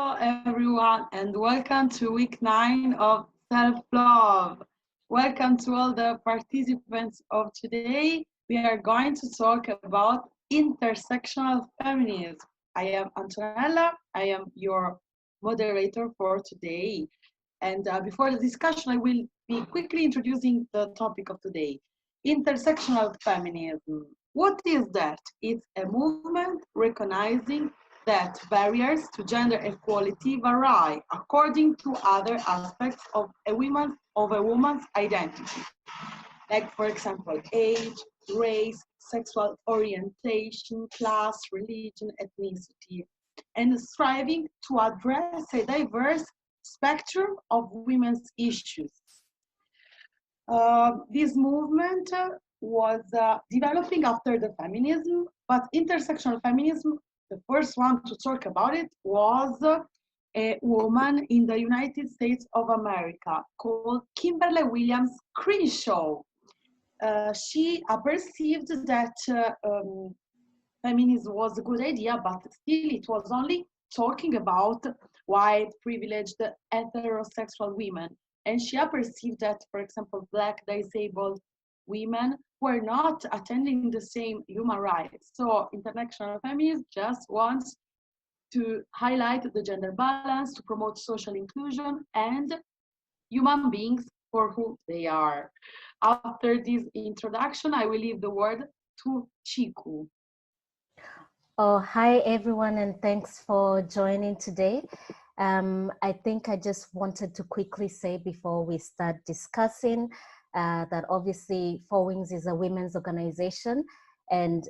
Hello, everyone, and welcome to week 9 of Self-Love. Welcome to all the participants of today. We are going to talk about intersectional feminism. I am Antonella. I am your moderator for today. And before the discussion, I will be quickly introducing the topic of today. Intersectional feminism. What is that? It's a movement recognizing that barriers to gender equality vary according to other aspects of a woman's identity, like, for example, age, race, sexual orientation, class, religion, ethnicity, and striving to address a diverse spectrum of women's issues. This movement was developing after the feminism, but intersectional feminism, the first one to talk about it, was a woman in the United States of America called Kimberly Williams Crenshaw. She perceived that feminism was a good idea, but still it was only talking about white, privileged, heterosexual women. And she perceived that, for example, Black, disabled women were not attending the same human rights. So intersectional feminism just wants to highlight the gender balance, to promote social inclusion, and human beings for who they are. After this introduction, I will leave the word to Ciiku. Oh, hi everyone, and thanks for joining today. I think I just wanted to quickly say before we start discussing that obviously Four Wings is a women's organization, and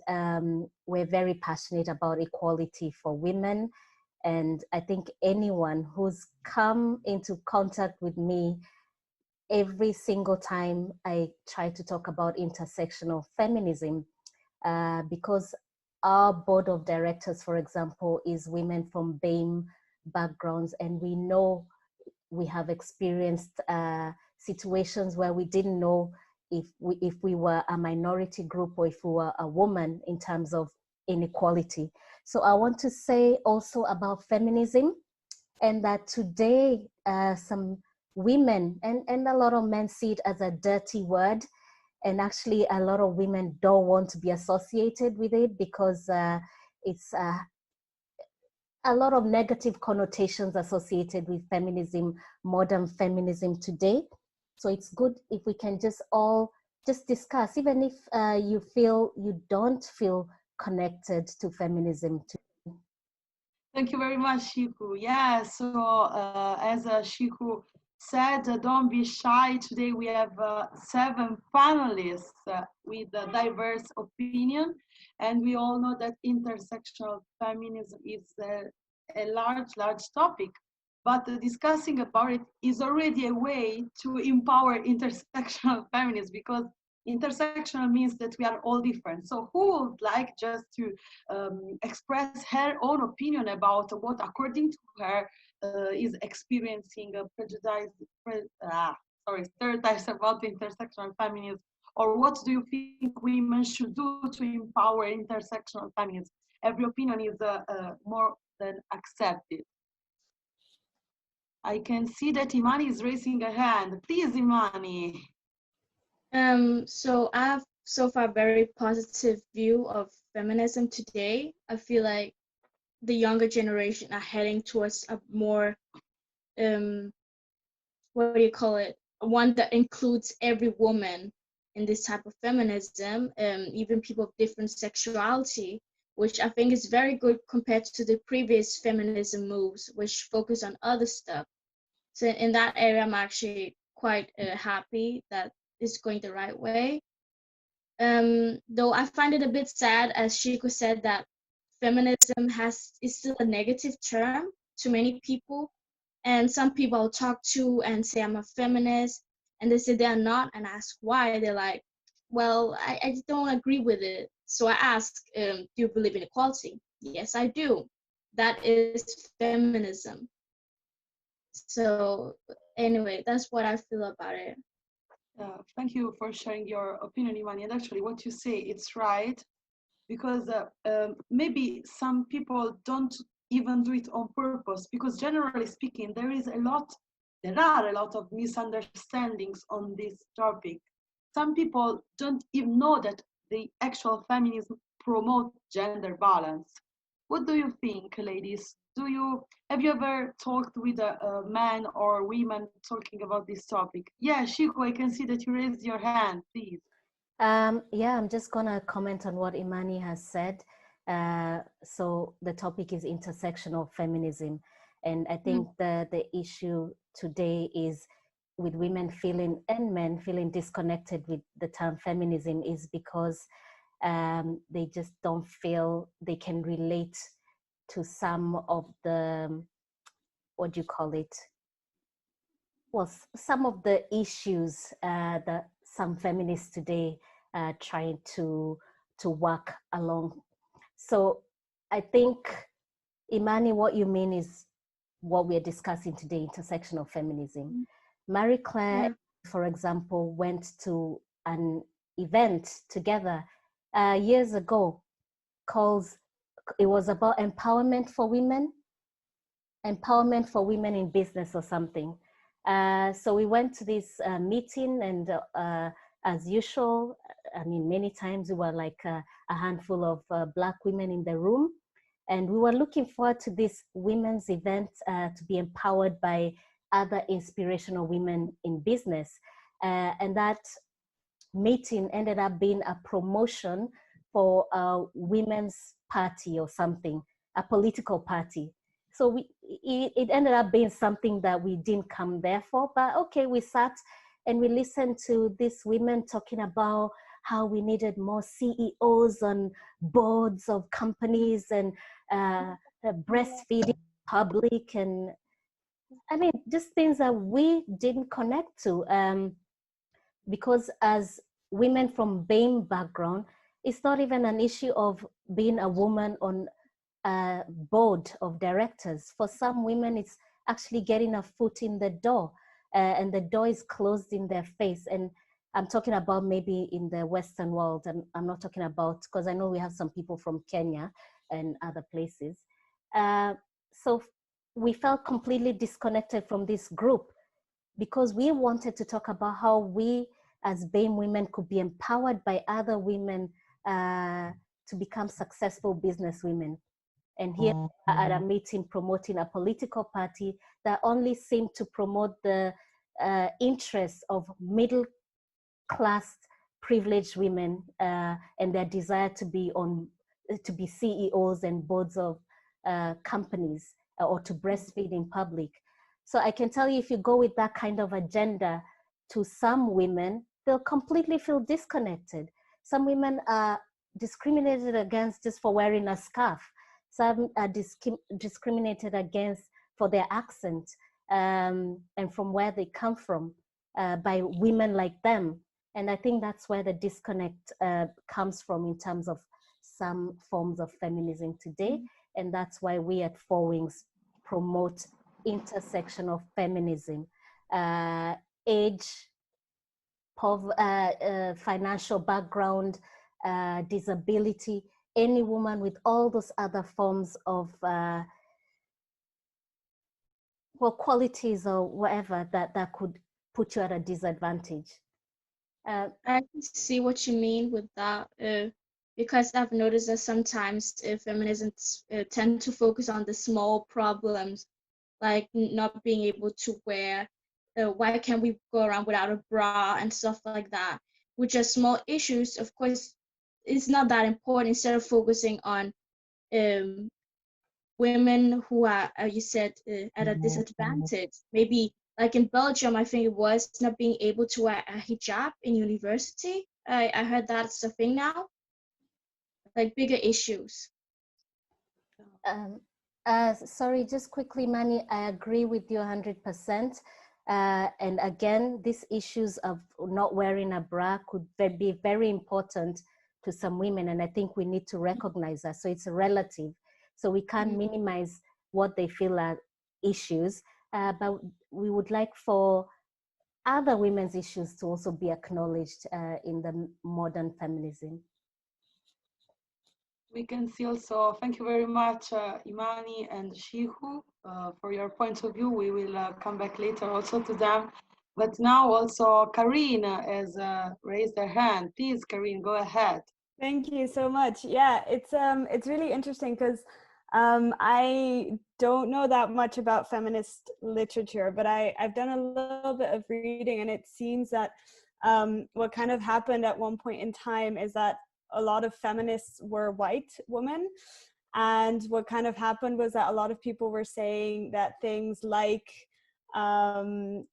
we're very passionate about equality for women. And I think anyone who's come into contact with me every single time I try to talk about intersectional feminism, because our board of directors, for example, is women from BAME backgrounds, and we know we have experienced situations where we didn't know if we were a minority group or if we were a woman in terms of inequality. So I want to say also about feminism, and that today some women and a lot of men see it as a dirty word. And actually, a lot of women don't want to be associated with it because it's a lot of negative connotations associated with feminism, modern feminism today. So it's good if we can just all just discuss, even if you don't feel connected to feminism. Thank you very much, Ciiku. Yeah, so as Ciiku said, don't be shy. Today we have 7 panelists with a diverse opinion, and we all know that intersectional feminism is a large topic, but discussing about it is already a way to empower intersectional feminism, because intersectional means that we are all different. So who would like just to express her own opinion about what, according to her, is experiencing stereotypes about intersectional feminism, or what do you think women should do to empower intersectional feminism? Every opinion is more than accepted. I can see that Imani is raising a hand. Please, Imani. So I have so far very positive view of feminism today. I feel like the younger generation are heading towards a more what do you call it? One that includes every woman in this type of feminism, even people of different sexuality, which I think is very good compared to the previous feminism moves, which focus on other stuff. So in that area, I'm actually quite happy that it's going the right way. Though I find it a bit sad, as Ciiku said, that feminism is still a negative term to many people. And some people I'll talk to and say I'm a feminist, and they say they are not, and I ask why. They're like, well, I don't agree with it. So I ask, do you believe in equality? Yes, I do. That is feminism. So anyway, that's what I feel about it. Thank you for sharing your opinion, Imani. And actually, what you say, it's right, because maybe some people don't even do it on purpose, because generally speaking, there are a lot of misunderstandings on this topic. Some people don't even know that the actual feminism promote gender balance. What do you think, ladies? Have you ever talked with a man or women talking about this topic? Yeah, Ciiku, I can see that you raised your hand, please. Yeah, I'm just gonna comment on what Imani has said. So the topic is intersectional feminism. And I think the issue today is with women feeling and men feeling disconnected with the term feminism is because they just don't feel they can relate to some of the, what do you call it? Well, some of the issues that some feminists today are trying to work along. So I think, Imani, what you mean is what we're discussing today, intersectional feminism. Marie Claire, for example, went to an event together years ago it was about empowerment for women in business or something. So we went to this meeting, and as usual, I mean, many times we were like a handful of Black women in the room, and we were looking forward to this women's event to be empowered by other inspirational women in business. And that meeting ended up being a promotion for a women's party or something, a political party. So it ended up being something that we didn't come there for, but okay, we sat and we listened to these women talking about how we needed more CEOs on boards of companies and breastfeeding public, and I mean, just things that we didn't connect to. Because as women from BAME background, it's not even an issue of being a woman on a board of directors. For some women, it's actually getting a foot in the door, and the door is closed in their face. And I'm talking about maybe in the Western world, and I'm not talking about, because I know we have some people from Kenya and other places. So we felt completely disconnected from this group because we wanted to talk about how we as BAME women could be empowered by other women to become successful business women. And here at a meeting promoting a political party that only seemed to promote the interests of middle class privileged women and their desire to be CEOs and boards of companies or to breastfeed in public. So I can tell you, if you go with that kind of agenda to some women, they'll completely feel disconnected. Some women are discriminated against just for wearing a scarf. Some are discriminated against for their accent and from where they come from by women like them. And I think that's where the disconnect comes from in terms of some forms of feminism today. And that's why we at Four Wings promote intersectional feminism. Age, financial background, disability, any woman with all those other forms of qualities or whatever that could put you at a disadvantage. I can see what you mean with that, because I've noticed that sometimes feminists tend to focus on the small problems, like not being able to wear, why can't we go around without a bra and stuff like that, which are small issues. Of course, it's not that important. Instead of focusing on women who are, you said, at a disadvantage, maybe like in Belgium, I think it was not being able to wear a hijab in university. I heard that's a thing now, like bigger issues. Sorry, just quickly, Mani, I agree with you 100%. And again, these issues of not wearing a bra could be very important to some women. And I think we need to recognize that. So it's relative. So we can't minimize what they feel are issues, but we would like for other women's issues to also be acknowledged in the modern feminism. We can see also, thank you very much, Imani and Ciiku, for your points of view. We will come back later also to them. But now also Karine has raised her hand. Please, Karine, go ahead. Thank you so much. Yeah, it's really interesting because I don't know that much about feminist literature, but I've done a little bit of reading, and it seems that what kind of happened at one point in time is that a lot of feminists were white women, and what kind of happened was that a lot of people were saying that things like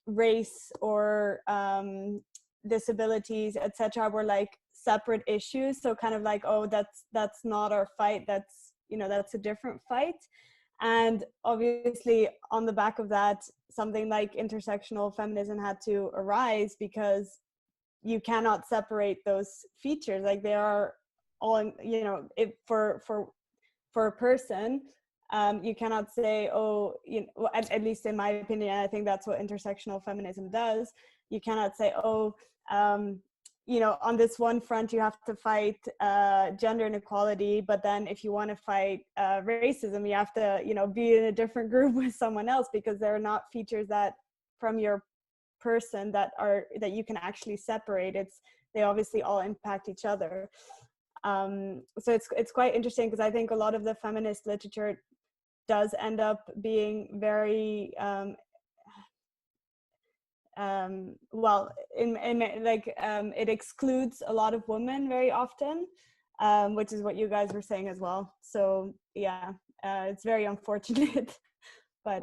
race or disabilities, etc., were like separate issues. So kind of like, oh, that's not our fight, that's, you know, that's a different fight. And obviously on the back of that, something like intersectional feminism had to arise, because you cannot separate those features. Like they are all, you know, for a person, you cannot say, oh, you know, at least in my opinion, I think that's what intersectional feminism does. You cannot say, oh, you know, on this one front you have to fight gender inequality, but then if you want to fight racism, you have to, you know, be in a different group with someone else, because they're not features that from your person that you can actually separate. They obviously all impact each other. So it's quite interesting, because I think a lot of the feminist literature does end up being very well, it excludes a lot of women very often, which is what you guys were saying as well. So yeah, it's very unfortunate, but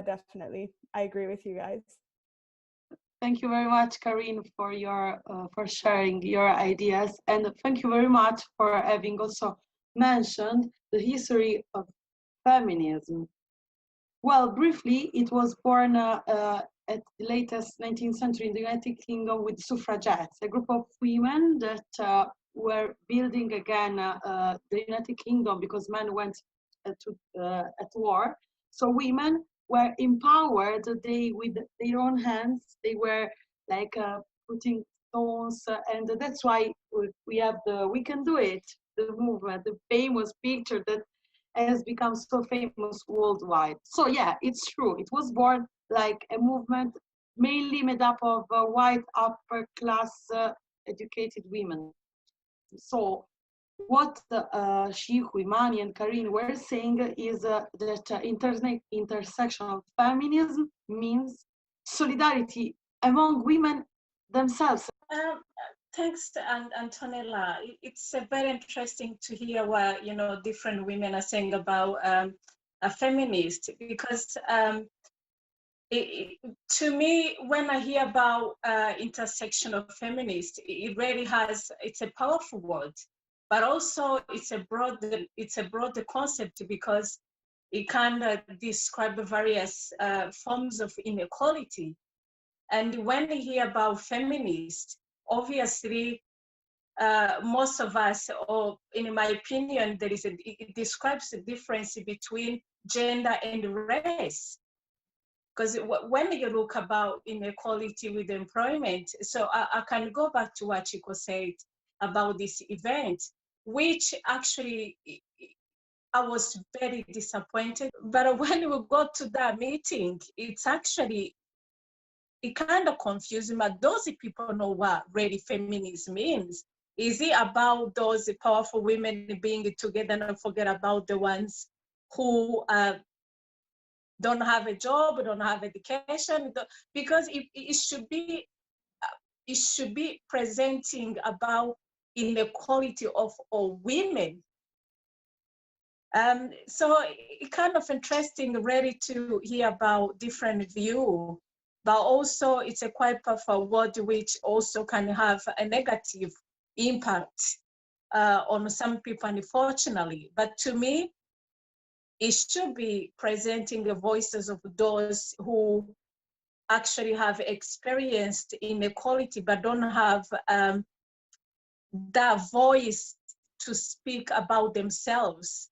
definitely I agree with you guys. Thank you very much, Karine, for your for sharing your ideas, and thank you very much for having also mentioned the history of feminism. Well, briefly, it was born at the latest 19th century in the United Kingdom with suffragettes, a group of women that were building again the United Kingdom, because men went at war. So women were empowered. They, with their own hands, they were like putting stones, and that's why we have the "We Can Do It" the movement, the famous picture that has become so famous worldwide. So yeah, it's true. It was born like a movement mainly made up of white upper class educated women. So what Ciiku, Imani, and Karine were saying is that intersectional feminism means solidarity among women themselves. Thanks, Antonella. It's very interesting to hear what, you know, different women are saying about a feminist, because to me, when I hear about intersectional feminist, it really it's a powerful word, but also it's a broader concept, because it kind of describes various forms of inequality. And when we hear about feminist, obviously, most of us, or in my opinion, it describes the difference between gender and race. Because when you look about inequality with employment, so I can go back to what Ciiku said about this event, which actually I was very disappointed. But when we got to that meeting, it kind of confused me. Those people know what really feminism means. Is it about those powerful women being together and forget about the ones who don't have a job, don't have education? Because it should be presenting about inequality of all women. So it's kind of interesting really to hear about different view, but also it's a quite powerful word which also can have a negative impact on some people, unfortunately. But to me, it should be presenting the voices of those who actually have experienced inequality but don't have that voice to speak about themselves.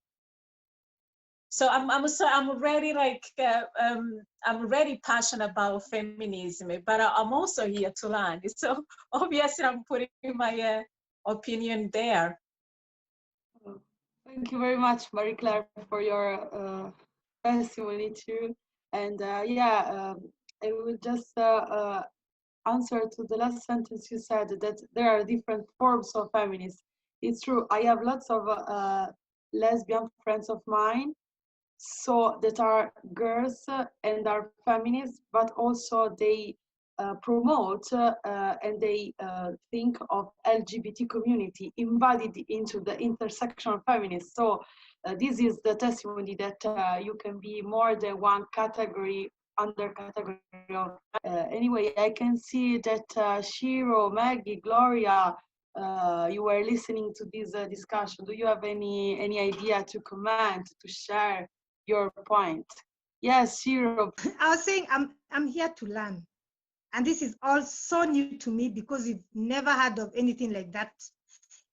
So I'm really like I'm really passionate about feminism, but I'm also here to learn. So obviously I'm putting my opinion there. Thank you very much, Marie-Claire, for your testimony too. And I will just answer to the last sentence you said, that there are different forms of feminism. It's true. I have lots of lesbian friends of mine, so that are girls and are feminists, but also they promote and they think of LGBT community embodied into the intersectional feminist. So this is the testimony that you can be more than one category, under category of. Anyway, I can see that Shiro, Maggie, Gloria, you were listening to this discussion. Do you have any idea to comment, to share your point? Yes, Shiro. I was saying I'm here to learn. And this is all so new to me because we've never heard of anything like that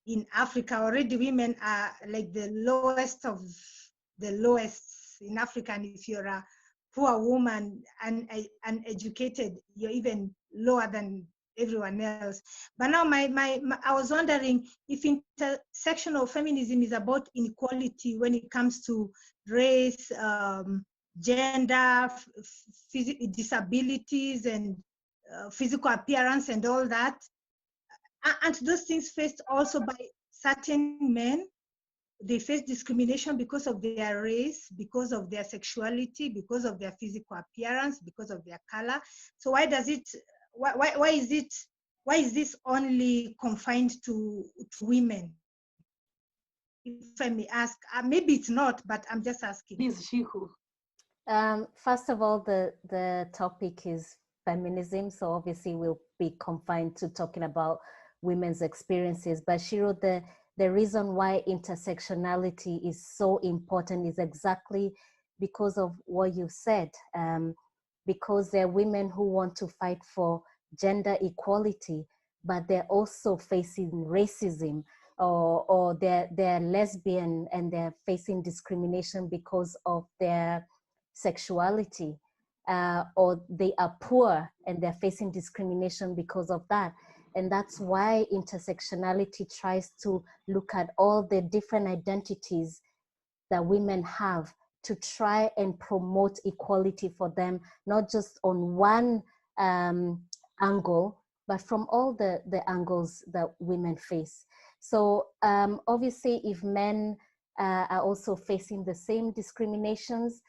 in Africa. Already women are like the lowest of the lowest in Africa. And if you're a poor woman and uneducated, you're even lower than everyone else. But now I was wondering if intersectional feminism is about inequality when it comes to race, gender, disabilities, and physical appearance and all that. And those things faced also by certain men. They face discrimination because of their race, because of their sexuality, because of their physical appearance, because of their color. So why is this only confined to women? If I may ask, maybe it's not, but I'm just asking. Please, Ciiku. First of all, the topic is feminism, so obviously we'll be confined to talking about women's experiences. But Shiro, the reason why intersectionality is so important is exactly because of what you said, because there are women who want to fight for gender equality, but they're also facing racism, or they're lesbian and they're facing discrimination because of their sexuality, or they are poor and they're facing discrimination because of that. And that's why intersectionality tries to look at all the different identities that women have to try and promote equality for them, not just on one angle, but from all the angles that women face. So obviously, if men are also facing the same discriminations,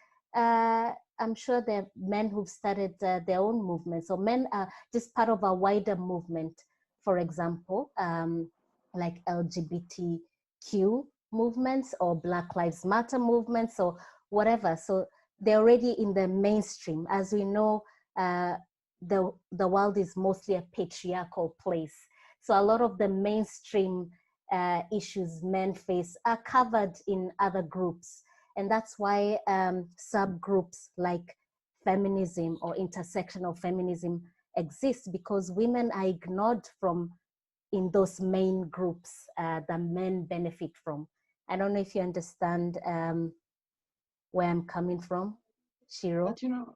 I'm sure there are men who've started their own movements. So men are just part of a wider movement, for example, like LGBTQ movements or Black Lives Matter movements or whatever. So they're already in the mainstream. As we know, the world is mostly a patriarchal place. So a lot of the mainstream issues men face are covered in other groups. And that's why subgroups like feminism or intersectional feminism exist, because women are ignored from in those main groups that men benefit from. I don't know if you understand where I'm coming from, Shiro. But you know,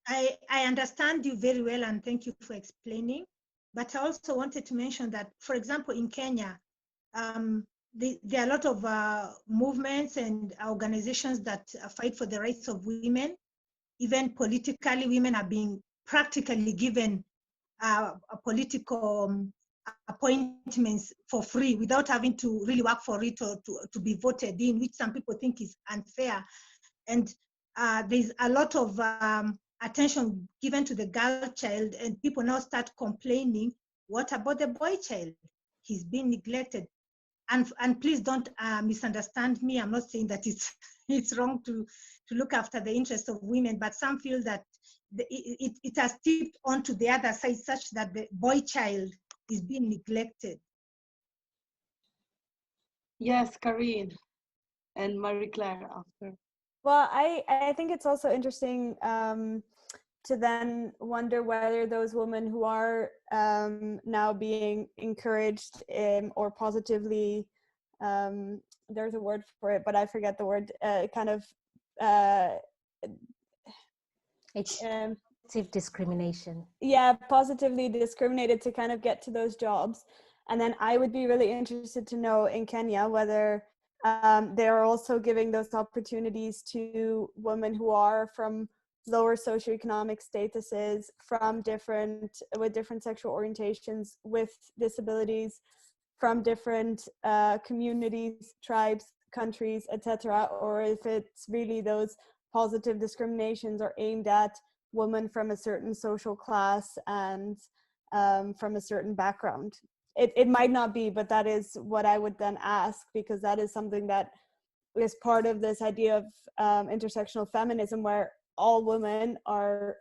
I understand you very well, and thank you for explaining. But I also wanted to mention that, for example, in Kenya, there are a lot of movements and organizations that fight for the rights of women. Even politically, women are being practically given political appointments for free without having to really work for it or to be voted in, which some people think is unfair. And there's a lot of attention given to the girl child, and people now start complaining, what about the boy child? He's been neglected. And please don't misunderstand me. I'm not saying that it's wrong to look after the interests of women, but some feel that it has tipped onto the other side such that the boy child is being neglected. yes, Karine and Marie-Claire after. Well, I think it's also interesting to then wonder whether those women who are now being encouraged or positively, there's a word for it, but I forget the word, It's positive discrimination. Yeah, positively discriminated to kind of get to those jobs. And then I would be really interested to know in Kenya whether They are also giving those opportunities to women who are from lower socioeconomic statuses, with different sexual orientations, with disabilities, from different communities, tribes, countries, etc. Or if it's really those positive discriminations are aimed at women from a certain social class and from a certain background. It might not be, but that is what I would then ask, because that is something that is part of this idea of intersectional feminism, where all women are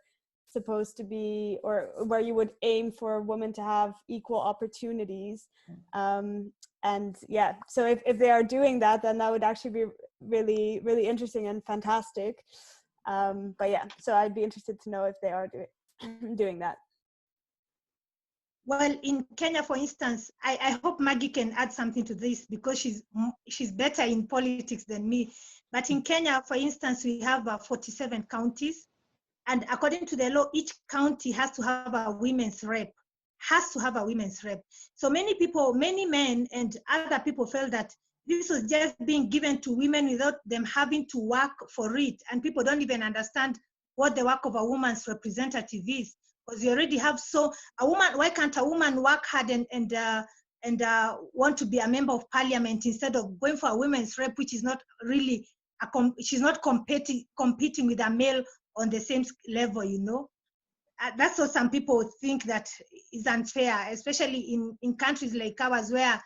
supposed to be, or where you would aim for women to have equal opportunities. And yeah, so if they are doing that, then that would actually be really, really interesting and fantastic. But yeah, so I'd be interested to know if they are doing that. Well, in Kenya, for instance, I hope Maggie can add something to this, because she's better in politics than me. But in Kenya, for instance, we have 47 counties. And according to the law, each county has to have a women's rep, So many people, many men and other people felt that this was just being given to women without them having to work for it. And people don't even understand what the work of a woman's representative is. Because you already have a woman, why can't a woman work hard and want to be a member of parliament instead of going for a women's rep, which is not really, she's not competing with a male on the same level, That's what some people think that is unfair, especially in countries like ours, where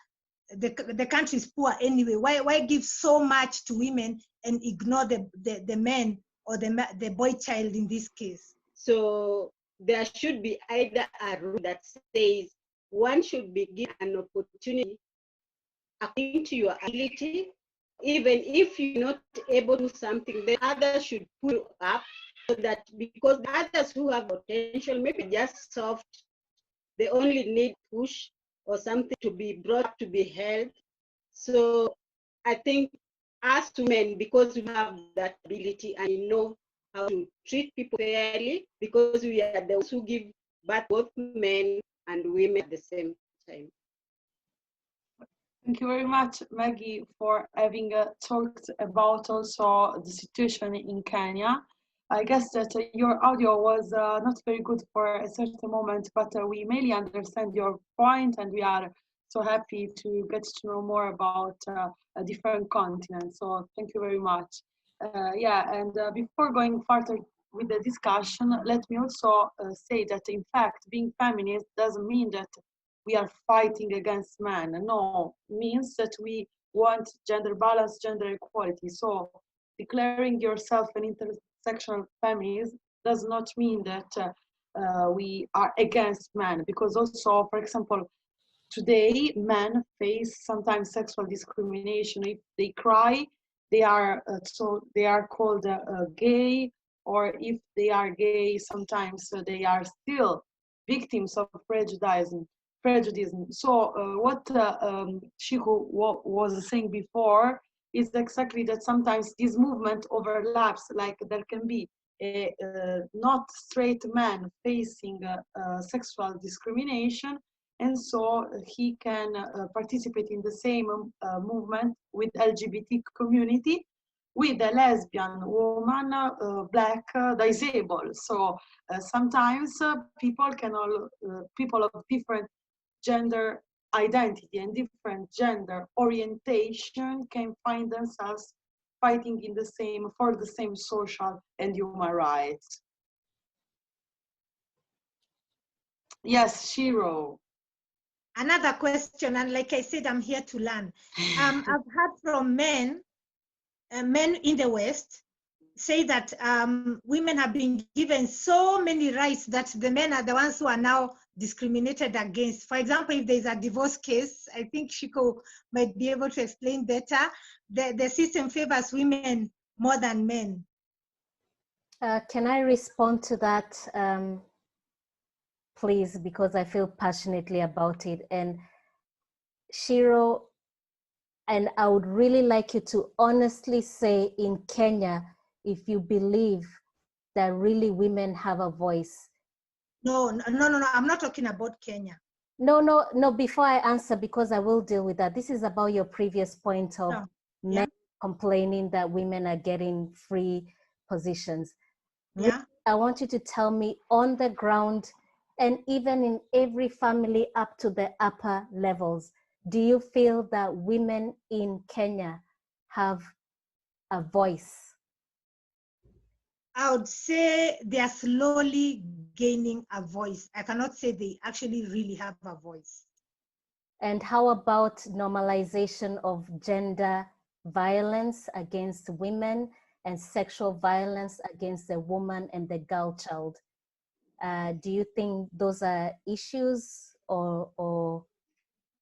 the country is poor anyway. Why give so much to women and ignore the men or the boy child in this case? So there should be either a rule that says one should be given an opportunity according to your ability. Even if you're not able to do something, then others should pull you up, so that, because the others who have potential, maybe just soft, they only need push or something to be brought, to be held. So I think as women, because we have that ability and we know how to treat people fairly, because we are the ones who give birth both men and women at the same time. Thank you very much, Maggie, for having talked about also the situation in Kenya. I guess that your audio was not very good for a certain moment, but we mainly understand your point, and we are so happy to get to know more about a different continent. So thank you very much. Before going further with the discussion, let me also say that, in fact, being feminist doesn't mean that we are fighting against men. No, it means that we want gender balance, gender equality. So declaring yourself an intersectional feminist does not mean that we are against men, because also, for example, today men face sometimes sexual discrimination. If they cry, they are called gay, or if they are gay, sometimes they are still victims of prejudice. So what Ciiku was saying before is exactly that sometimes this movement overlaps. Like there can be a not straight man facing sexual discrimination, and so he can participate in the same movement with LGBT community, with a lesbian woman, black, disabled. So sometimes people of different gender identity and different gender orientation can find themselves fighting for the same social and human rights. Yes, Shiro. Another question, and like I said, I'm here to learn. I've heard from men in the West say that women have been given so many rights that the men are the ones who are now discriminated against. For example, if there's a divorce case, I think Ciiku might be able to explain better, the system favors women more than men. Can I respond to that, please, because I feel passionately about it? And Shiro, and I would really like you to honestly say in Kenya, if you believe that really women have a voice. No, I'm not talking about Kenya. No, before I answer, because I will deal with that. This is about your previous point of complaining that women are getting free positions. Yeah. I want you to tell me on the ground, and even in every family up to the upper levels, do you feel that women in Kenya have a voice? I would say they are slowly gaining a voice. I cannot say they actually really have a voice. And how about normalization of gender violence against women and sexual violence against the woman and the girl child? Do you think those are issues or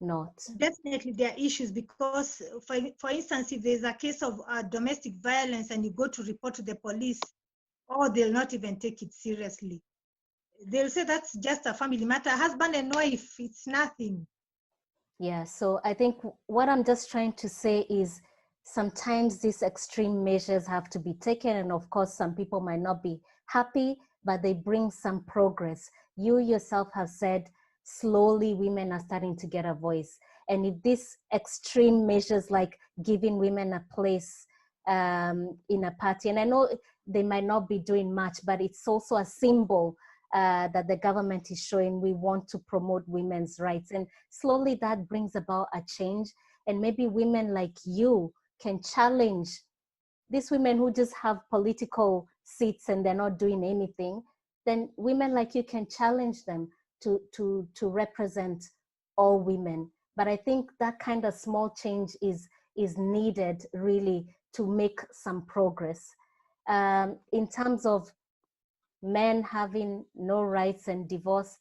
not? Definitely there are issues because, for instance, if there's a case of domestic violence and you go to report to the police, or they'll not even take it seriously. They'll say that's just a family matter. Husband and wife, it's nothing. Yeah, so I think what I'm just trying to say is sometimes these extreme measures have to be taken. And of course, some people might not be happy, but they bring some progress. You yourself have said slowly women are starting to get a voice. And if these extreme measures like giving women a place in a party, and I know they might not be doing much, but it's also a symbol that the government is showing we want to promote women's rights. And slowly that brings about a change. And maybe women like you can challenge these women who just have political seats and they're not doing anything. Then women like you can challenge them to represent all women. But I think that kind of small change is needed really to make some progress. In terms of men having no rights and divorce,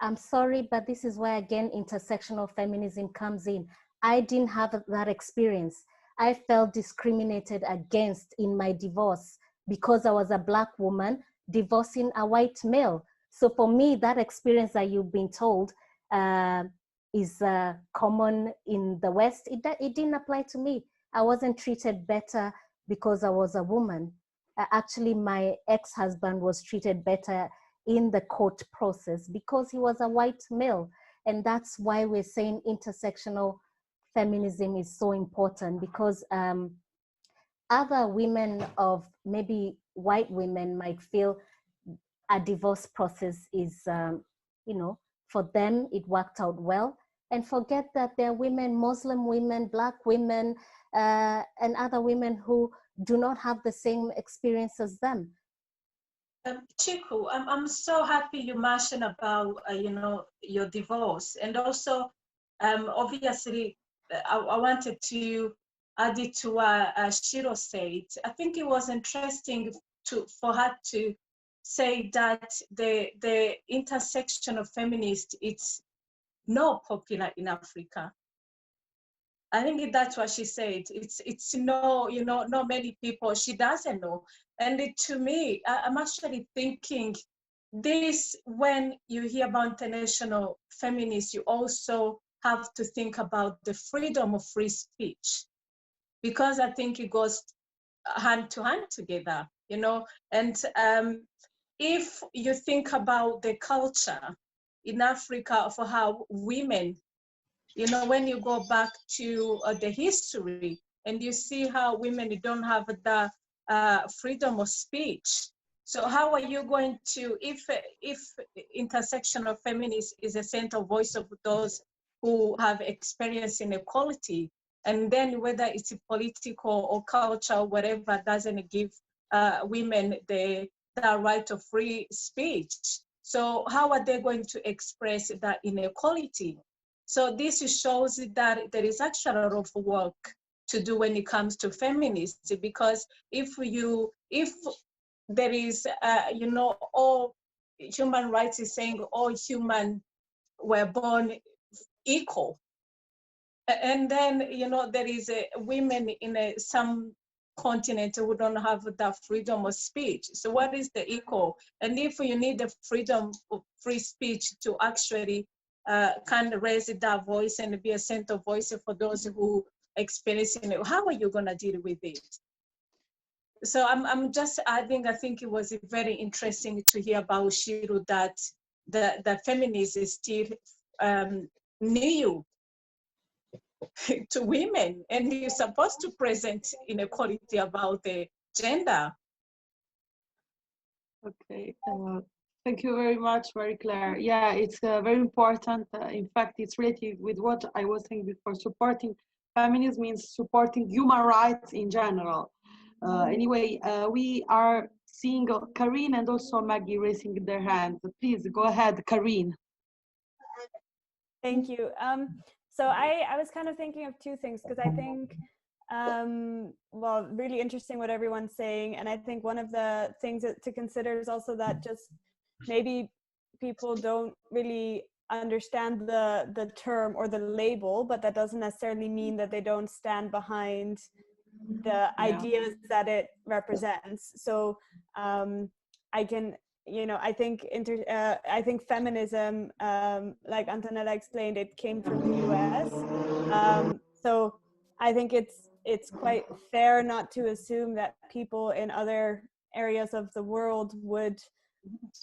I'm sorry, but this is where again intersectional feminism comes in. I didn't have that experience. I felt discriminated against in my divorce because I was a Black woman divorcing a white male. So for me, that experience that you've been told is common in the West. It didn't apply to me. I wasn't treated better because I was a woman. Actually, my ex-husband was treated better in the court process because he was a white male. And that's why we're saying intersectional feminism is so important, because other women of maybe white women might feel a divorce process is, for them, it worked out well, and forget that there are women, Muslim women, Black women, and other women who do not have the same experience as them. Ciiku, I'm so happy you mentioned about your divorce, and also obviously I wanted to add it to what Shiro said. I think it was interesting for her to say that the intersection of feminists, it's not popular in Africa. I think that's what she said. It's not many people, she doesn't know. And to me, I'm actually thinking this, when you hear about international feminists, you also have to think about the freedom of free speech, because I think it goes hand to hand together, and if you think about the culture in Africa for how women, when you go back to the history and you see how women don't have the freedom of speech. So how are you going to, if intersectional feminism is a center voice of those who have experience in equality, and then whether it's political or cultural, whatever, doesn't give women the right of free speech. So how are they going to express that inequality? So this shows that there is actually a lot of work to do when it comes to feminism, because if there is, all human rights is saying all human were born equal, and then there is women in some continent who don't have that freedom of speech. So what is the equal? And if you need the freedom of free speech to actually kind of raise that voice and be a center voice for those who experiencing it, how are you going to deal with it? So I'm just adding, I think it was very interesting to hear about Shiro, that the feminism is still new. to women, and he's supposed to present inequality about the gender. Okay, thank you very much, very clear. Yeah, it's very important. In fact, it's related with what I was saying before. Supporting feminism means supporting human rights in general. Anyway, we are seeing Karine and also Maggie raising their hands. Please go ahead, Karine. Thank you. So I was kind of thinking of two things, because I think, well, really interesting what everyone's saying. And I think one of the things to consider is also that just maybe people don't really understand the term or the label, but that doesn't necessarily mean that they don't stand behind the ideas that it represents. So I can, I think I think feminism, like Antonella explained, it came from the US. So I think it's quite fair not to assume that people in other areas of the world would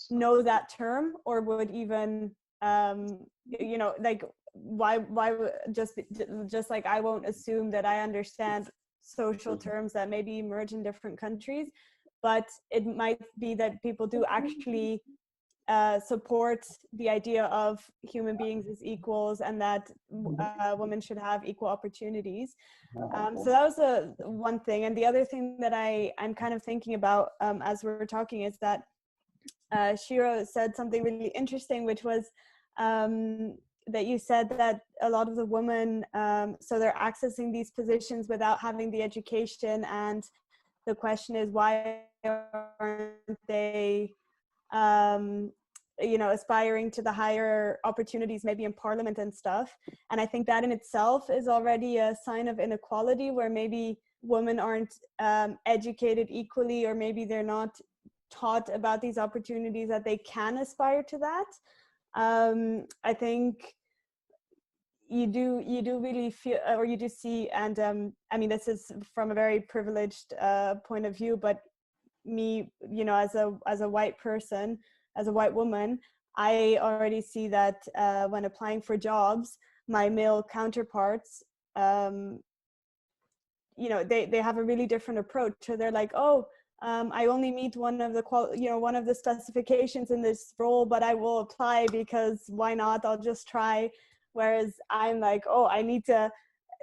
know that term, or would even like why just like I won't assume that I understand social terms that maybe emerge in different countries, but it might be that people do actually support the idea of human beings as equals, and that women should have equal opportunities. So that was one thing. And the other thing that I'm kind of thinking about as we're talking is that Shiro said something really interesting, which was that you said that a lot of the women, so they're accessing these positions without having the education, and the question is, why aren't they aspiring to the higher opportunities, maybe in parliament and stuff? And I think that in itself is already a sign of inequality, where maybe women aren't educated equally, or maybe they're not taught about these opportunities that they can aspire to that. I think you do really feel, or you do see, and I mean, this is from a very privileged point of view, but me, as a white person, as a white woman, I already see that when applying for jobs, my male counterparts, they have a really different approach. So they're like, oh, I only meet one of the one of the specifications in this role, but I will apply because why not? I'll just try. Whereas I'm like, oh, I need to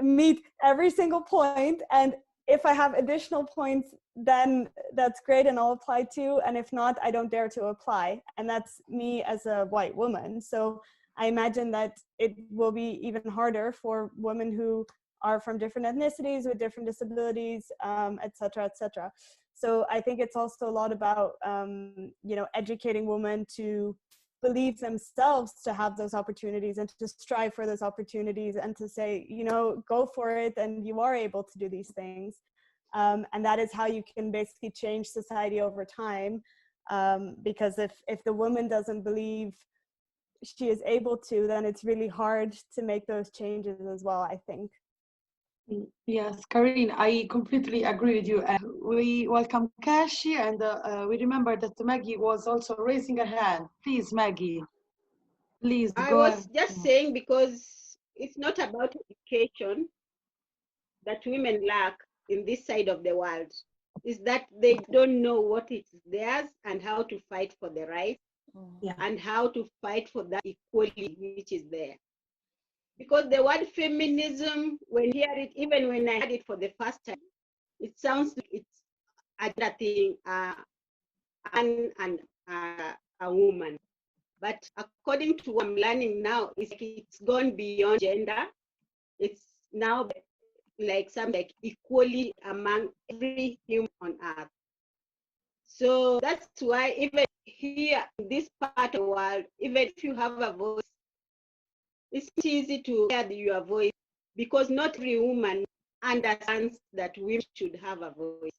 meet every single point, and if I have additional points, then that's great, and I'll apply too. And if not, I don't dare to apply. And that's me as a white woman. So I imagine that it will be even harder for women who are from different ethnicities, with different disabilities, et cetera, et cetera. So I think it's also a lot about, educating women to believe themselves to have those opportunities, and to strive for those opportunities, and to say, go for it, and you are able to do these things. And that is how you can basically change society over time. Because if the woman doesn't believe she is able to, then it's really hard to make those changes as well, I think. Yes, Karine, I completely agree with you. We welcome Kashi, and we remember that Maggie was also raising her hand. Please, Maggie, please go. I was just saying, because it's not about education that women lack in this side of the world, is that they don't know what is theirs and how to fight for the right, and how to fight for that equality which is there. Because the word feminism, when you hear it, even when I heard it for the first time, it sounds like it's another thing, and a woman. But according to what I'm learning now, it's gone beyond gender. It's now like something like equality among every human on earth. So that's why even here in this part of the world, even if you have a voice, it's not easy to hear your voice, because not every woman understands that women should have a voice,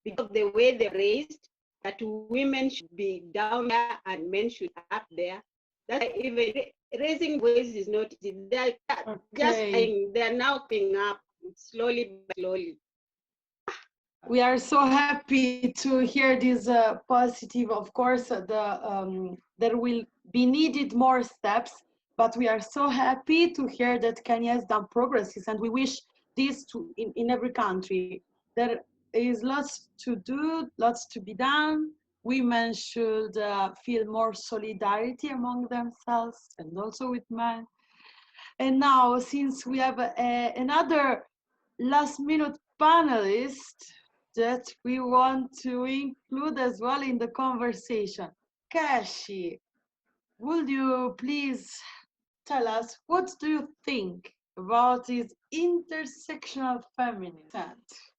because of the way they're raised, that women should be down there and men should be up there. That's why even raising voice is not easy. They're just saying, they're now picking up slowly but slowly. We are so happy to hear this positive. Of course, there will be needed more steps, But we are so happy to hear that Kenya has done progresses, and we wish this to in every country. There is lots to do, lots to be done. Women should feel more solidarity among themselves and also with men. And now, since we have another last minute panelist that we want to include as well in the conversation, Kashi, would you please tell us what do you think about this intersectional feminism?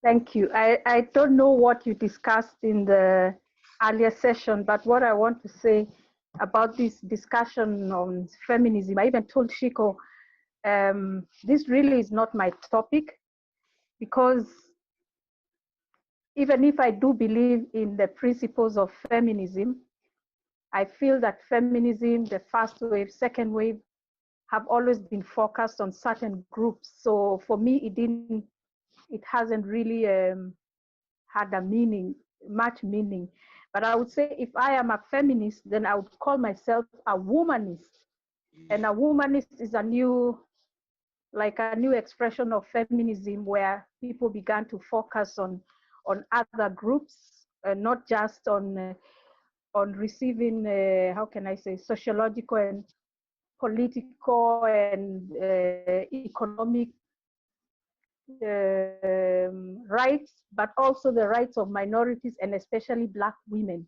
Thank you. I don't know what you discussed in the earlier session, but what I want to say about this discussion on feminism, I even told Ciiku, this really is not my topic, because even if I do believe in the principles of feminism, I feel that feminism, the first wave, second wave, have always been focused on certain groups. So for me, it hasn't really had a meaning, much meaning. But I would say if I am a feminist, then I would call myself a womanist. And a womanist is a new expression of feminism, where people began to focus on other groups, not just on receiving, how can I say, sociological and political and economic rights, but also the rights of minorities and especially Black women.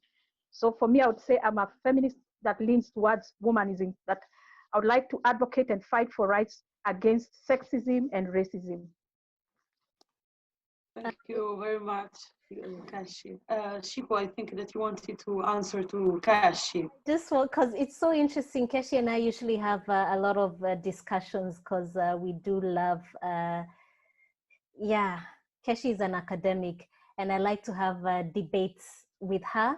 So for me, I would say I'm a feminist that leans towards womanism, that I would like to advocate and fight for rights against sexism and racism. Thank you very much, Kashi. Ciiku, I think that you wanted to answer to Kashi. Just because it's so interesting, Kashi and I usually have a lot of discussions, because we do love, Kashi is an academic, and I like to have debates with her.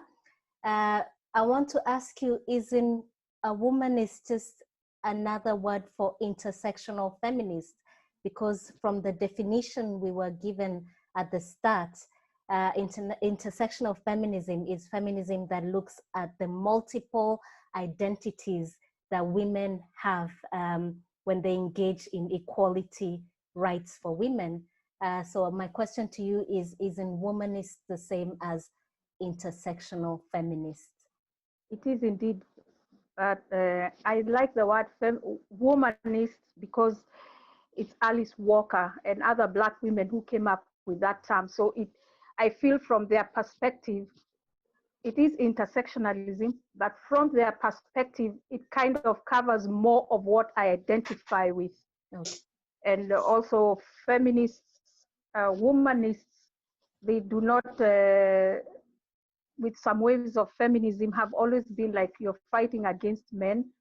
I want to ask you, isn't a woman is just another word for intersectional feminist? Because from the definition we were given at the start, intersectional feminism is feminism that looks at the multiple identities that women have when they engage in equality rights for women. So my question to you is, isn't womanist the same as intersectional feminist? It is indeed, but I like the word womanist because it's Alice Walker and other Black women who came up with that term. So I feel from their perspective, it is intersectionalism, but from their perspective, it kind of covers more of what I identify with. Okay. And also feminists, womanists, they do not, with some waves of feminism, have always been like you're fighting against men.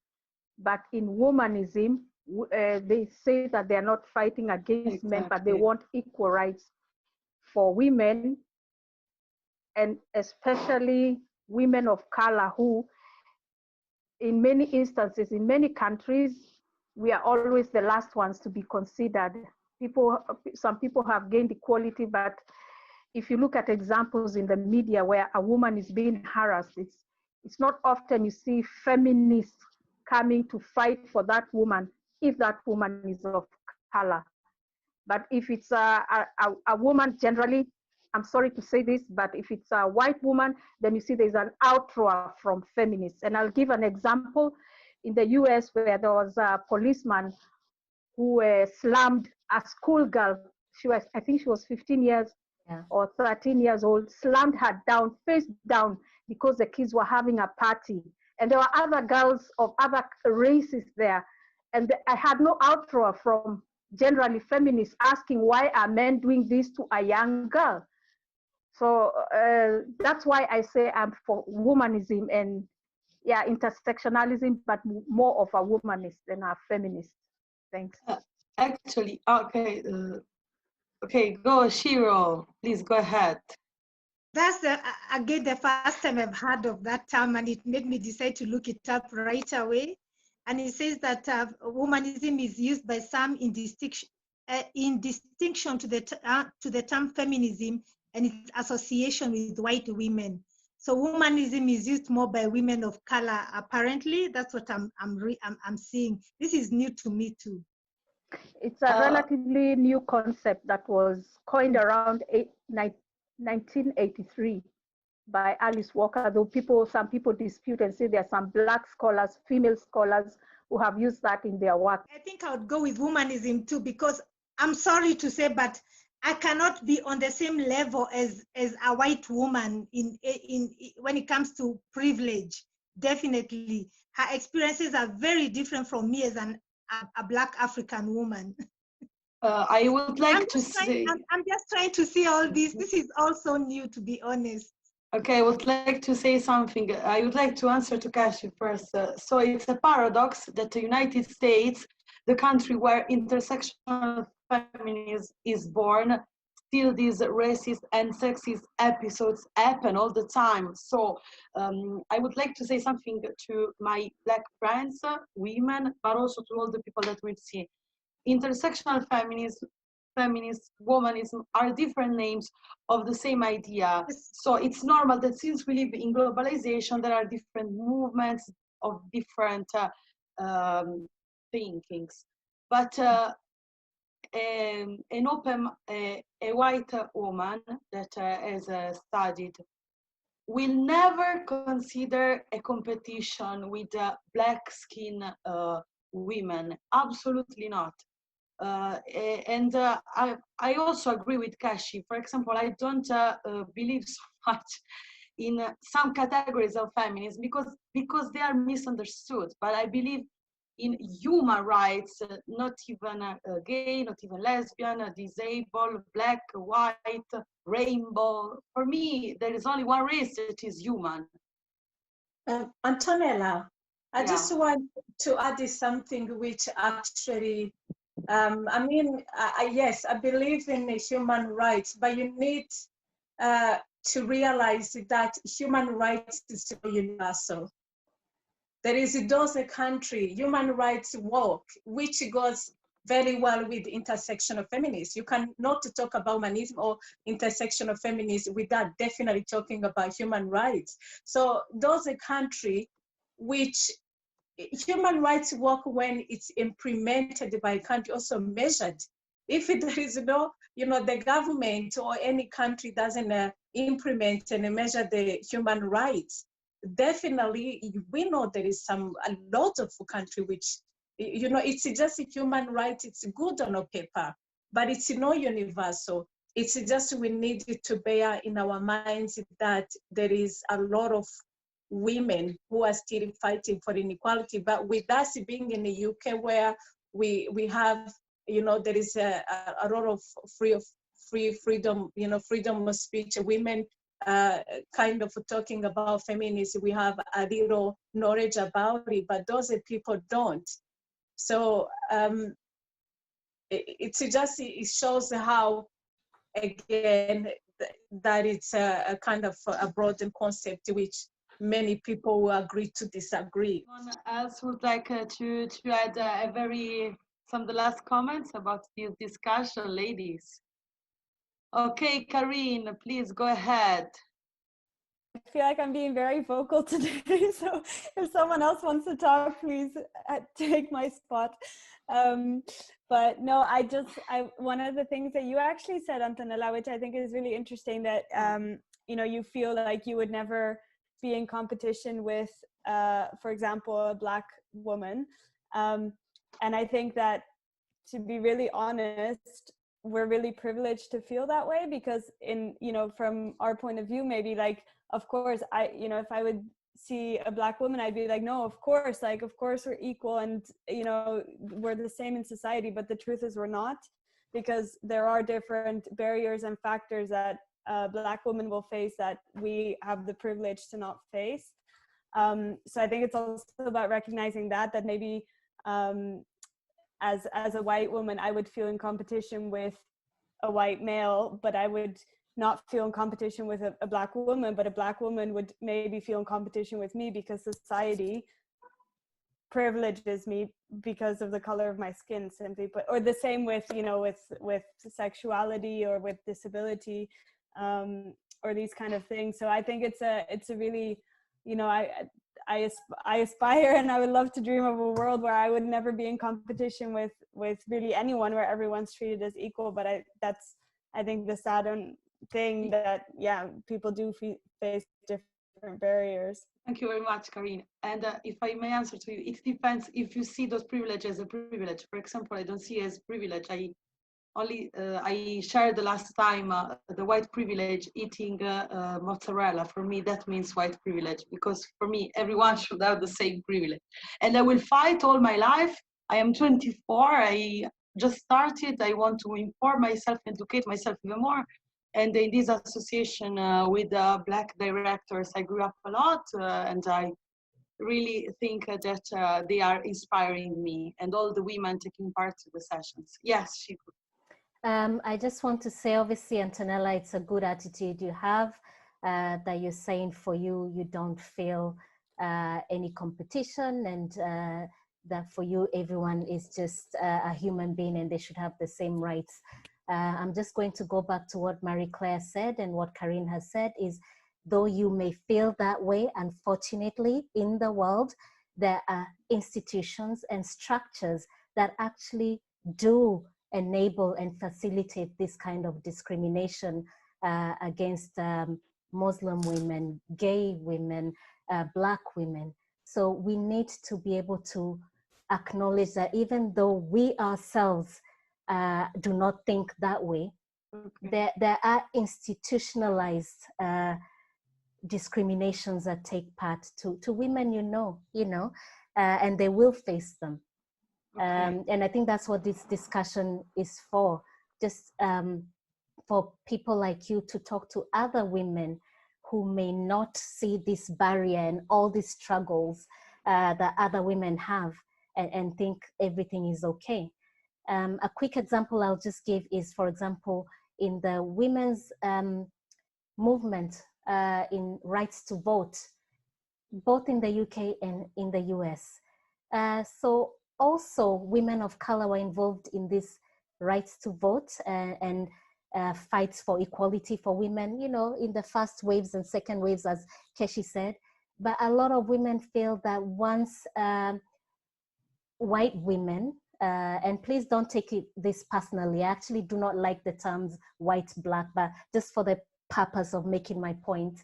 But in womanism, they say that they're not fighting against men, but they want equal rights for women, and especially women of color, who in many instances, in many countries, we are always the last ones to be considered. Some people have gained equality, but if you look at examples in the media where a woman is being harassed, it's not often you see feminists coming to fight for that woman if that woman is of color. But if it's a woman, generally, I'm sorry to say this, but if it's a white woman, then you see there's an outroar from feminists. And I'll give an example. In the US, where there was a policeman who slammed a schoolgirl. I think she was 15 years or 13 years old, slammed her down, face down, because the kids were having a party. And there were other girls of other races there. And I had no outroar from generally feminists asking, why are men doing this to a young girl? So that's why I say I'm for womanism and intersectionalism, but more of a womanist than a feminist. Thanks. Actually, okay, go Shiro, please go ahead. That's again the first time I've heard of that term, and it made me decide to look it up right away. And it says that womanism is used by some in distinction to the term feminism and its association with white women. So womanism is used more by women of color. Apparently, that's what I'm seeing. This is new to me too. It's a relatively new concept that was coined around 1983 by Alice Walker, though some people dispute and say there are some Black scholars, female scholars, who have used that in their work. I think I would go with womanism too, because I'm sorry to say, but I cannot be on the same level as a white woman in when it comes to privilege. Definitely, her experiences are very different from me as a Black African woman. I would like to say... I'm just trying to see all this. This is also new, to be honest. Okay, I would like to say something. I would like to answer to Kashi first. So it's a paradox that the United States, the country where intersectional feminism is born, still these racist and sexist episodes happen all the time. So I would like to say something to my Black friends, women, but also to all the people that will see. Intersectional feminism, feminist, womanism are different names of the same idea. So it's normal that since we live in globalization, there are different movements of different thinkings. But a white woman that has studied will never consider a competition with black skin women. Absolutely not. I also agree with Kashi. For example, I don't believe so much in some categories of feminism because they are misunderstood. But I believe in human rights, not even gay, not even lesbian, disabled, black, white, rainbow. For me, there is only one race that is human. Antonella, I just want to add something which actually, yes, I believe in human rights, but you need to realize that human rights is universal. There is those country, human rights work, which goes very well with intersectional feminism. You cannot talk about humanism or intersectional feminism without definitely talking about human rights. So those are countries which human rights work when it's implemented by country, also measured. If there is no, the government or any country doesn't implement and measure the human rights, definitely we know there is a lot of country which, it's just a human right, it's good on a paper, but it's not universal. It's just we need to bear in our minds that there is a lot of women who are still fighting for inequality. But with us being in the UK, where we have, there is a lot of freedom, freedom of speech, women kind of talking about feminism, we have a little knowledge about it, but those people don't. So it shows how, again, that it's a kind of a broader concept which many people will agree to disagree. Someone else would like to add some of the last comments about this discussion, ladies? Okay, Karine, please go ahead. I feel like I'm being very vocal today, so if someone else wants to talk, please take my spot. But no, one of the things that you actually said, Antonella, which I think is really interesting, that you feel like you would never be in competition with, for example, a Black woman, and I think that, to be really honest, we're really privileged to feel that way, because from our point of view, maybe, like, of course, if I would see a Black woman, I'd be like, no, of course we're equal, and we're the same in society. But the truth is we're not, because there are different barriers and factors that Black women will face that we have the privilege to not face. So I think it's also about recognizing that maybe as a white woman, I would feel in competition with a white male, but I would not feel in competition with a Black woman, but a Black woman would maybe feel in competition with me because society privileges me because of the color of my skin, simply put. Or the same with, with sexuality or with disability. or these kind of things. So I think it's a really, you know, I aspire and I would love to dream of a world where I would never be in competition with really anyone, where everyone's treated as equal. But that's I think the sad thing, that people do face different barriers. Thank you very much, Karine. And if I may answer to you, it depends if you see those privileges as a privilege. For example, I don't see it as privilege. I shared the last time the white privilege eating mozzarella. For me, that means white privilege, because for me, everyone should have the same privilege. And I will fight all my life. I am 24. I just started. I want to inform myself, educate myself even more. And in this association with Black directors, I grew up a lot, and I really think that they are inspiring me and all the women taking part in the sessions. Yes, Ciiku. I just want to say, obviously, Antonella, it's a good attitude you have, that you're saying for you, you don't feel any competition, and that for you, everyone is just a human being and they should have the same rights. I'm just going to go back to what Marie-Claire said, and what Karine has said is, though you may feel that way, unfortunately, in the world, there are institutions and structures that actually do enable and facilitate this kind of discrimination against Muslim women, gay women, Black women. So we need to be able to acknowledge that even though we ourselves do not think that way, there are institutionalized discriminations that take part to women, you know, and they will face them. And I think that's what this discussion is for, just for people like you to talk to other women who may not see this barrier and all these struggles that other women have, and think everything is okay. A quick example I'll just give is, for example, in the women's movement in rights to vote, both in the UK and in the US. So also women of color were involved in this rights to vote and fights for equality for women, you know, in the first waves and second waves, as Keshi said. But a lot of women feel that once white women, and please don't take this personally, I actually do not like the terms white, Black, but just for the purpose of making my point,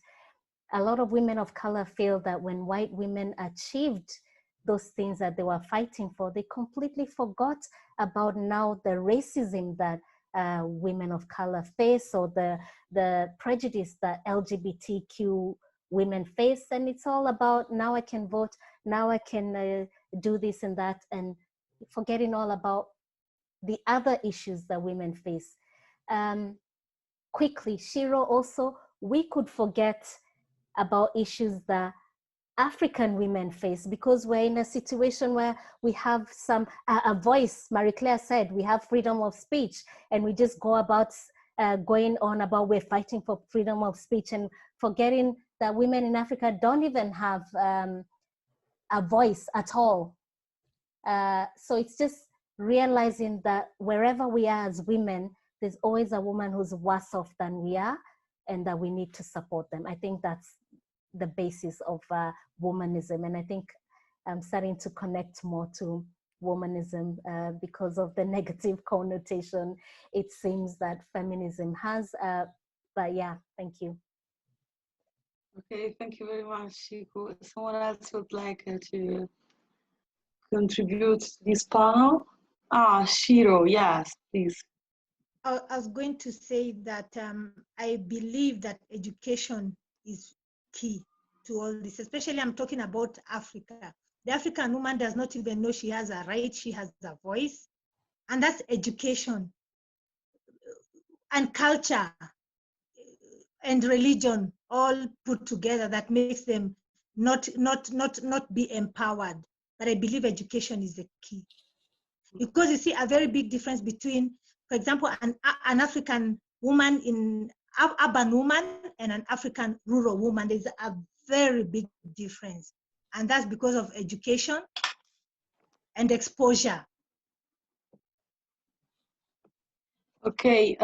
a lot of women of color feel that when white women achieved those things that they were fighting for, they completely forgot about now the racism that women of color face, or the prejudice that LGBTQ women face. And it's all about, now I can vote, now I can do this and that, and forgetting all about the other issues that women face. Quickly, Shiro, also, we could forget about issues that African women face, because we're in a situation where we have a voice. Marie-Claire said we have freedom of speech, and we just go about going on about we're fighting for freedom of speech, and forgetting that women in Africa don't even have a voice at all. So it's just realizing that wherever we are as women, there's always a woman who's worse off than we are, and that we need to support them. I think that's the basis of womanism. And I think I'm starting to connect more to womanism because of the negative connotation it seems that feminism has. But yeah, thank you. Okay, thank you very much, Ciiku. Someone else would like to contribute to this panel? Shiro, yes, please. I was going to say that I believe that education is key to all this, especially I'm talking about Africa. The African woman does not even know she has a right, she has a voice, and that's education and culture and religion all put together that makes them not be empowered. But I believe education is the key, because you see a very big difference between, for example, an African woman in urban woman and an African rural woman. There's a very big difference, and that's because of education and exposure. Okay,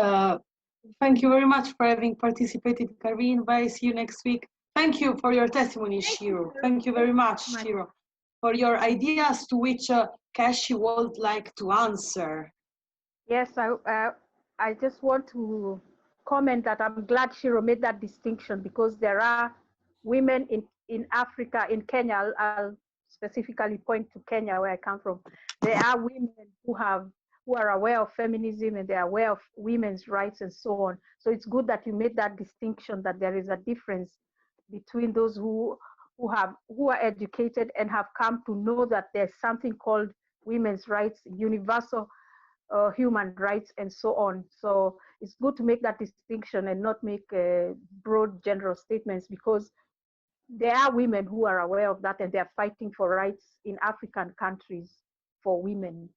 Thank you very much for having participated, Karine. Bye, see you next week. Thank you for your testimony, Shiro. Thank you very much, Shiro, for your ideas to which Kashi would like to answer. Yes, I just want to comment that I'm glad Shiro made that distinction, because there are women in Africa, in Kenya, I'll specifically point to Kenya where I come from. There are women who are aware of feminism, and they are aware of women's rights and so on. So it's good that you made that distinction, that there is a difference between those who are educated and have come to know that there's something called women's rights, universal human rights, and so on. So it's good to make that distinction and not make broad general statements, because there are women who are aware of that, and they're fighting for rights in African countries for women.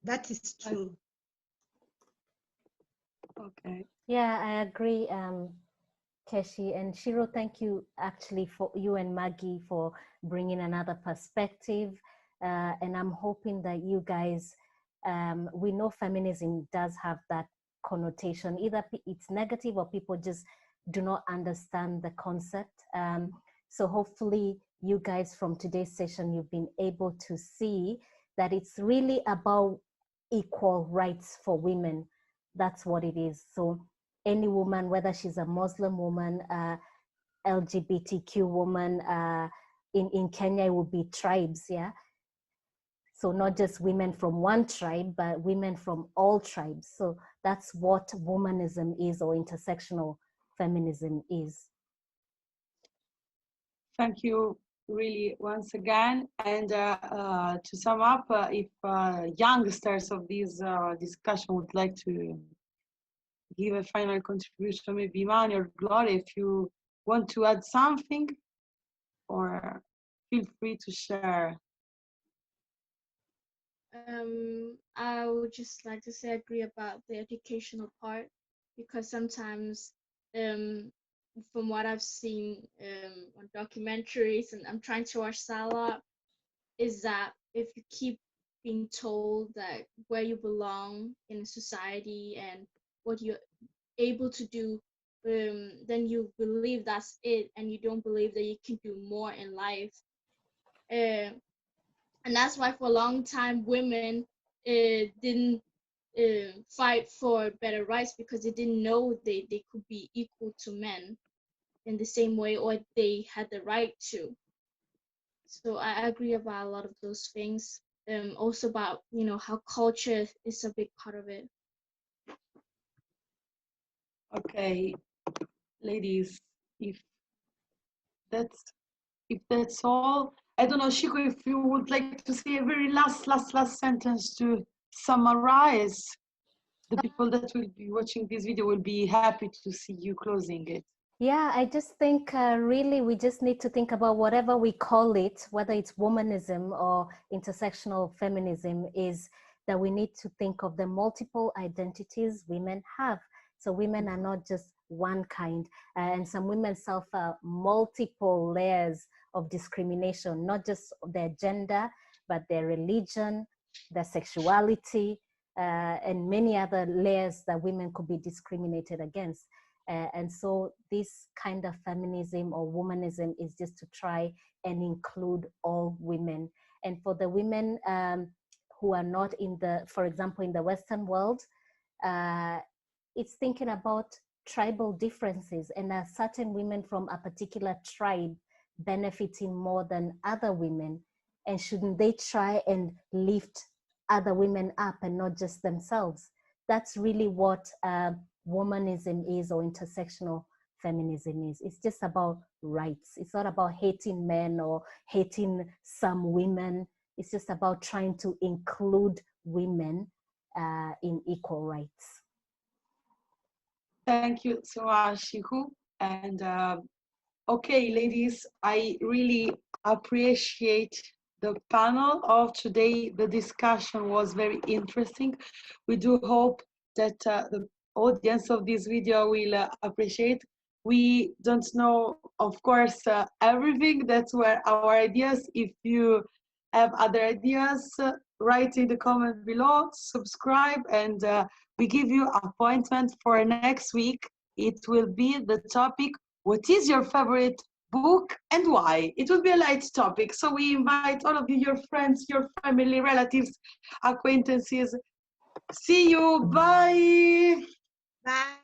That is true. Okay. Yeah, I agree, Keshi. And Shiro, thank you actually for you and Maggie for bringing another perspective. And I'm hoping that you guys, we know feminism does have that connotation. Either it's negative or people just do not understand the concept. So hopefully you guys from today's session, you've been able to see that it's really about equal rights for women. That's what it is. So any woman, whether she's a Muslim woman, LGBTQ woman, in Kenya it would be tribes, yeah? So not just women from one tribe, but women from all tribes. So that's what womanism is, or intersectional feminism is. Thank you really once again. And to sum up, if youngsters of this discussion would like to give a final contribution, maybe Imani or Gloria, if you want to add something, or feel free to share. I would just like to say I agree about the educational part, because sometimes from what I've seen on documentaries, and I'm trying to watch Salah, is that if you keep being told that where you belong in society and what you're able to do, then you believe that's it, and you don't believe that you can do more in life. And that's why for a long time women didn't fight for better rights, because they didn't know they could be equal to men in the same way, or they had the right to. So I agree about a lot of those things. Also about, you know, how culture is a big part of it. Okay, ladies, if that's all, I don't know, Ciiku, if you would like to say a very last sentence to summarize. The people that will be watching this video will be happy to see you closing it. Yeah, I just think really we just need to think about whatever we call it, whether it's womanism or intersectional feminism, is that we need to think of the multiple identities women have. So women are not just one kind, and some women suffer multiple layers of discrimination, not just their gender, but their religion, their sexuality, and many other layers that women could be discriminated against. And so this kind of feminism or womanism is just to try and include all women. And for the women who are not in the, for example, in the Western world, it's thinking about tribal differences, and are certain women from a particular tribe benefiting more than other women, and shouldn't they try and lift other women up and not just themselves? That's really what womanism is, or intersectional feminism is. It's just about rights. It's not about hating men or hating some women. It's just about trying to include women in equal rights. Thank you so much, Ciiku. And okay, ladies, I really appreciate the panel of today. The discussion was very interesting. We do hope that the audience of this video will appreciate. We don't know, of course, everything. That's where our ideas. If you have other ideas, write in the comment below, subscribe, and we give you appointment for next week. It will be the topic, what is your favorite book and why? It will be a light topic. So we invite all of you, your friends, your family, relatives, acquaintances. See you. Bye. Bye.